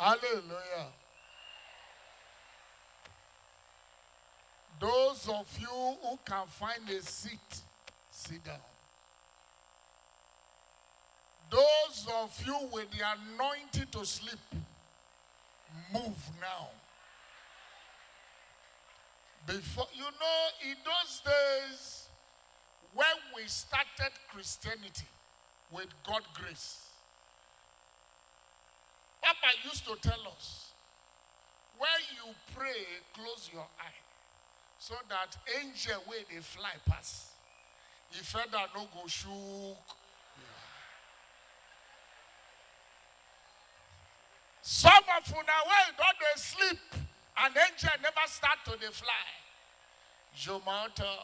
Hallelujah. Those of you who can find a seat, sit down. Those of you with the anointing to sleep, move now. Before, in those days, when we started Christianity with God's grace, Papa used to tell us, when you pray, close your eye, so that angel where they fly past. If that no go shook. Some of you now when don't they sleep, and angel never start to they fly. Jomata.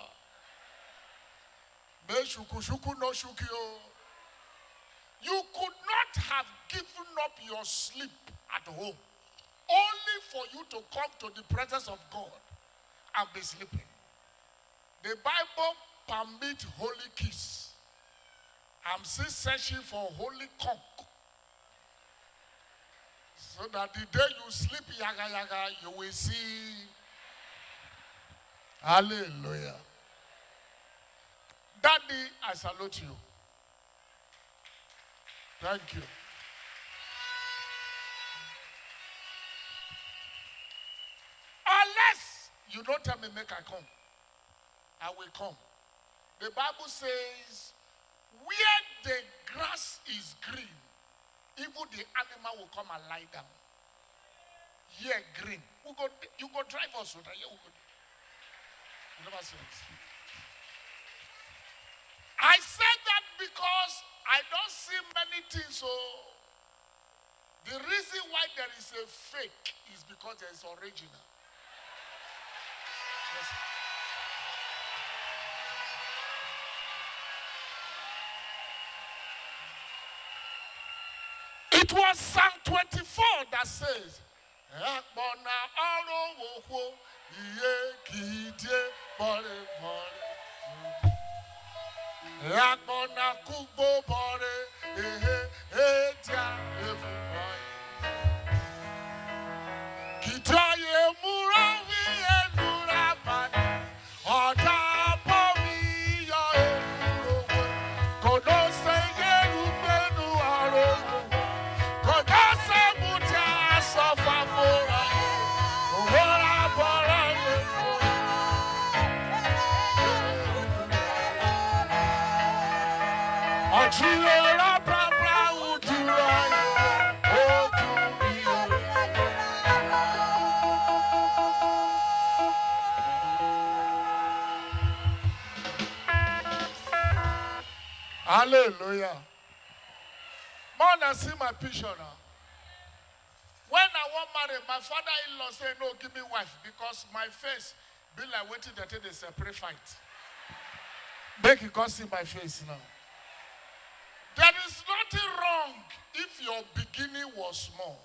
Me shuku shuku no shukio. You could not have given up your sleep at home only for you to come to the presence of God and be sleeping. The Bible permits holy kiss. I'm still searching for holy conch. So that the day you sleep yaga yaga, you will see. Hallelujah. Daddy, I salute you. Thank you. Unless you don't tell me, make I come. I will come. The Bible says, where the grass is green, even the animal will come and lie down. Yeah, green. You go drive us with that. You never see it. I said that because I don't see many things. So the reason why there is a fake is because there is original. Yes. It was Psalm 24 that says, Hallelujah. Man, I see my picture now. When I want marry, my father-in-law say, no, give me wife, because my face be like waiting that they separate fight. Make you come see my face now. There is nothing wrong if your beginning was small,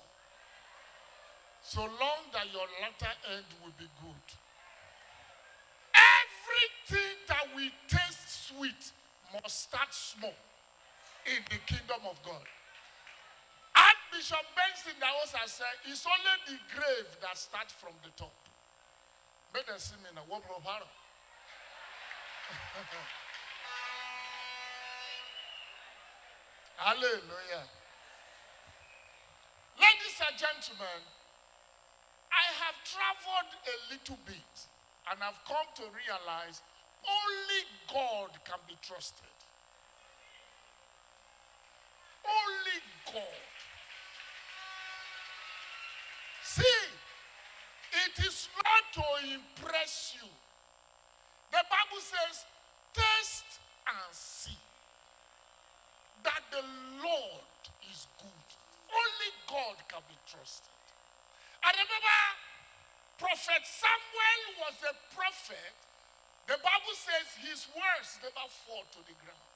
so long that your latter end will be good. Everything that we taste sweet must start small in the kingdom of God. Archbishop Benson that was said, it's only the grave that starts from the top. Make them see me now. Hallelujah. Ladies and gentlemen, I have traveled a little bit and I've come to realize only God can be trusted. Only God. See, it is not to impress you. The Bible says, taste and see that the Lord is good. Only God can be trusted. I remember Prophet Samuel was a prophet. The Bible says his words never fall to the ground.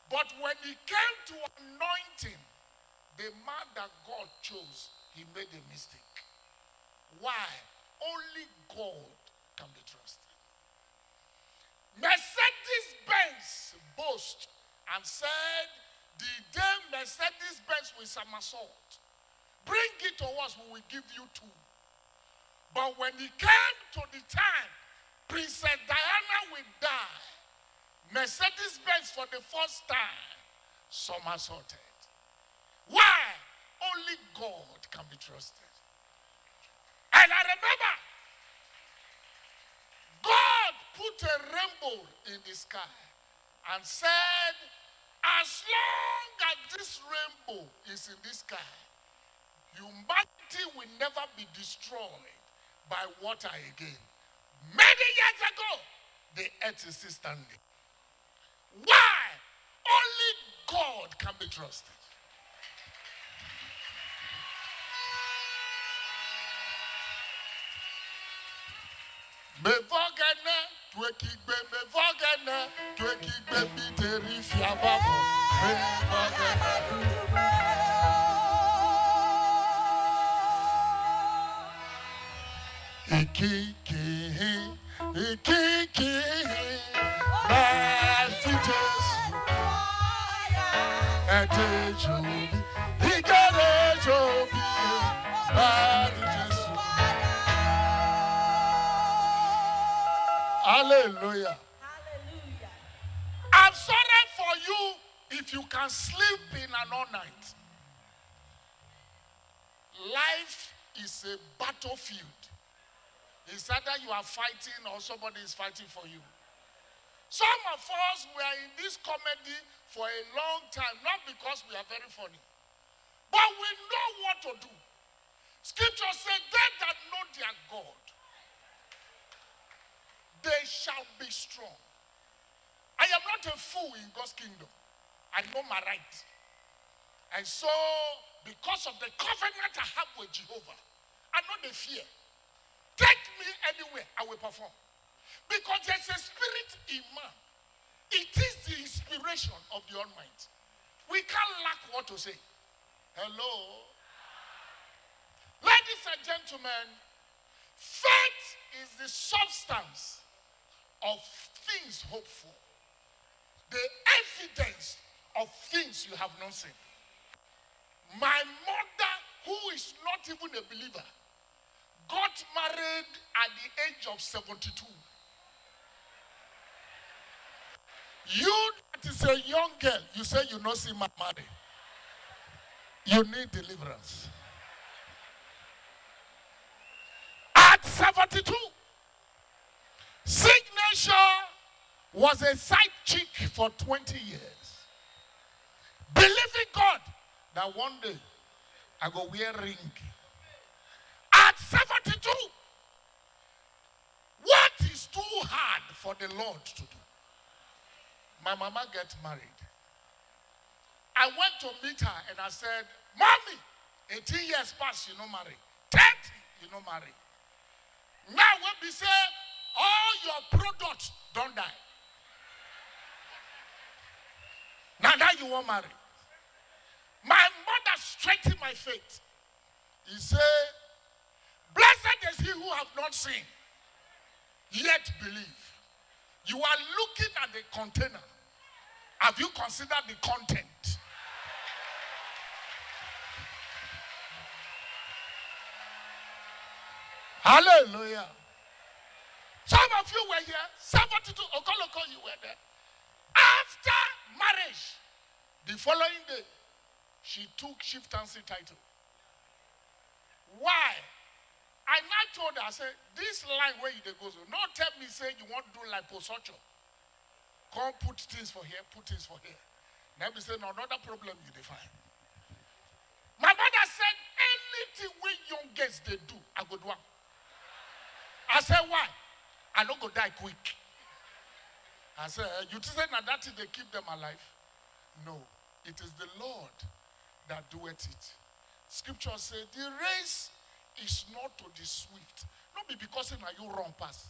But when he came to anointing the man that God chose, he made a mistake. Why? Only God can be trusted. Mercedes-Benz boast and said, the day Mercedes-Benz will somersault, bring it to us, we will give you 2. But when it came to the time, Princess Diana will die, Mercedes-Benz for the first time somersaulted. Why? Only God can be trusted. And I remember, God put a rainbow in the sky and said, as long as this rainbow is in the sky, humanity will never be destroyed by water again. Many years ago, the earth is still standing. Why? Only God can be trusted. Mevogene, twekigbe, mevogene, twekigbe, biteri fiabamo. Ikiki, messages, etejobi, ikarejobi, messages. Hallelujah. Hallelujah. I'm sorry for you if you can sleep in an all night. Life is a battlefield. It's either you are fighting or somebody is fighting for you. Some of us were in this comedy for a long time, not because we are very funny, but we know what to do. Scripture said, they that know their God, they shall be strong. I am not a fool in God's kingdom. I know my right. And so, because of the covenant I have with Jehovah, I know the fear. Take me anywhere, I will perform. Because there's a spirit in man. It is the inspiration of the Almighty. We can't lack what to say. Hello? Ladies and gentlemen, faith is the substance of things hoped for. The evidence of things you have not seen. My mother, who is not even a believer, got married at the age of 72. You that is a young girl, you say you not see my marry. You need deliverance. At 72, Signature was a side chick for 20 years. Believing God that one day I go wear ring. At 72, what is too hard for the Lord to do? My mama gets married. I went to meet her and I said, Mommy, 18 years past, you know marry. 30, you know marry. Now when we say, all your products don't die. Now that you won't marry. My mother strengthened my faith. He said, blessed is he who have not seen, yet believe. You are looking at the container. Have you considered the content? Hallelujah. Some of you were here, 72, Okoloko, you were there. After marriage, the following day, she took chieftaincy title. Why? I now told her, I said, this line where you go, not tell me, say you want to do like liposuction. Come put things for here, put things for here. Then we say, no, another problem you define. My mother said, anything we young girls they do, I go do. I said, why? I don't go die quick. I said, you say that they keep them alive? No, it is the Lord that doeth it. Scripture says, the race is not to the swift. Not be because you run past.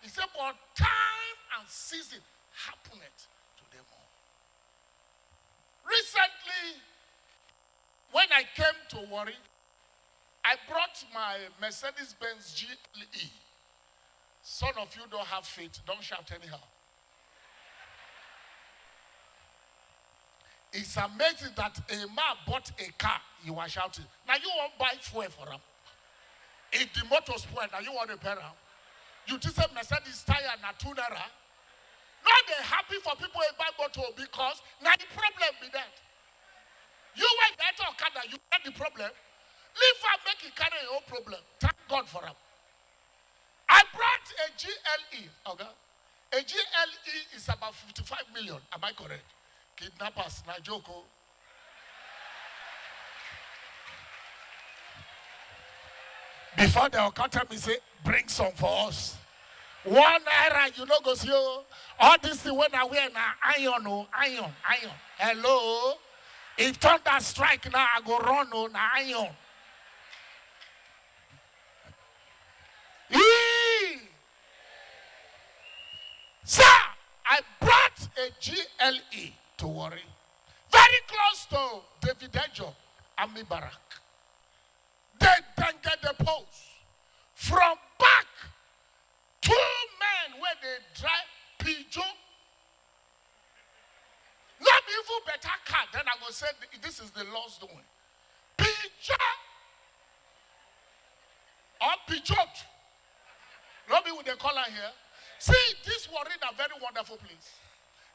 He said, but time and season happeneth to them all. Recently, when I came to Warri, I brought my Mercedes-Benz GLE. Some of you don't have faith. Don't shout anyhow. It's amazing that a man bought a car, you are shouting. Now you won't buy fuel for him. If the motor spoil, now you want to repair him. You just say Mercedes tire na 2 naira. Not they happy for people who buy motor because now the problem be that. You went there to Okada, you had the problem. Leave her, make it carry your own problem. Thank God for him. I brought a GLE. Okay? A GLE is about 55 million. Am I correct? Kidnappers, Najoko. Before they will come me say, bring some for us. 1 naira, you know, goes you. All this thing when I wear now, iron. Hello? If thunder strike now, I go run on iron. Sir, I brought a GLE to worry. Very close to David Ejo, Army Barrack. They then get the post. From back, 2 men where they drive pigeon. Not even better car. Then I go say this is the Lord's doing. Pigeon or pigeon. Not me with the color here. See, this warrior a very wonderful place.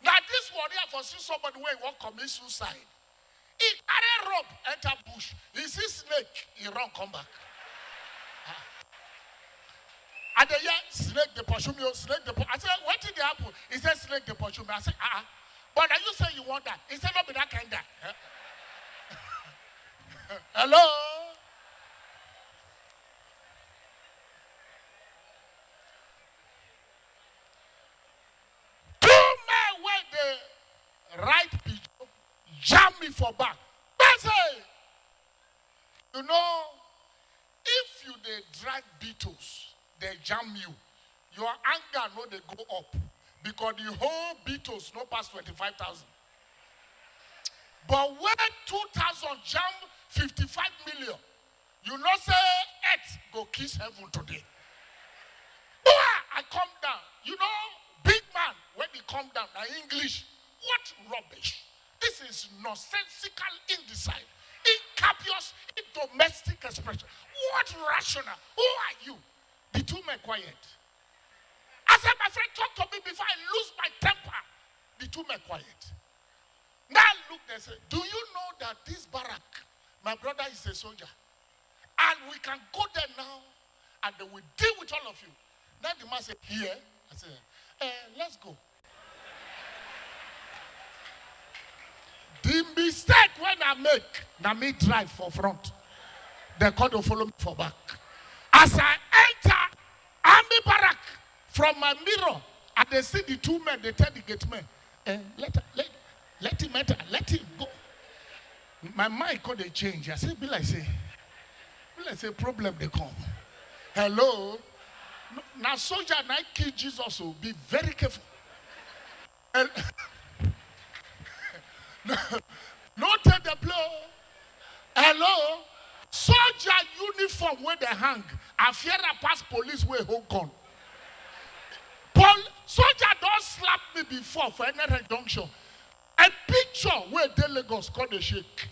Now this warrior for see somebody where he won't commit suicide. He carry rope, enter bush. He see snake, he run, come back. And the snake the pursue me, snake the pursue. I said, what did happen? He said, snake the pursue me. I said, but are you saying you want that? He said, not be that kind of. Hello? Right pigeon, jam me for back. That's it. You know, if you they drag beetles, they jam you. Your anger no they go up because the whole beetles no pass 25,000. But when 2,000 jam 55 million, you know say earth go kiss heaven today. I come down. You know, big man when he come down, now English. What rubbish. This is nonsensical, indecisive, incapable, domestic expression. What rational? Who are you? The 2 men quiet. I said, my friend, talk to me before I lose my temper. The 2 men quiet. Now look, they say, do you know that this barrack, my brother is a soldier? And we can go there now and they will deal with all of you. Now the man said, here. I said, let's go. The mistake when I make, now me drive for front. They come to follow me for back. As I enter army barrack from my mirror, and they see the 2 men, they tell the gate man, let him enter, let him go. My mind could they change. I say, be like say, problem they come. Hello? Now soldier and I kill Jesus, so be very careful. No take the blow. Hello? Soldier uniform where they hang. I fear I pass police where Hong Kong. Soldier don't slap me before for any junction. A picture where the Lagos called the shake.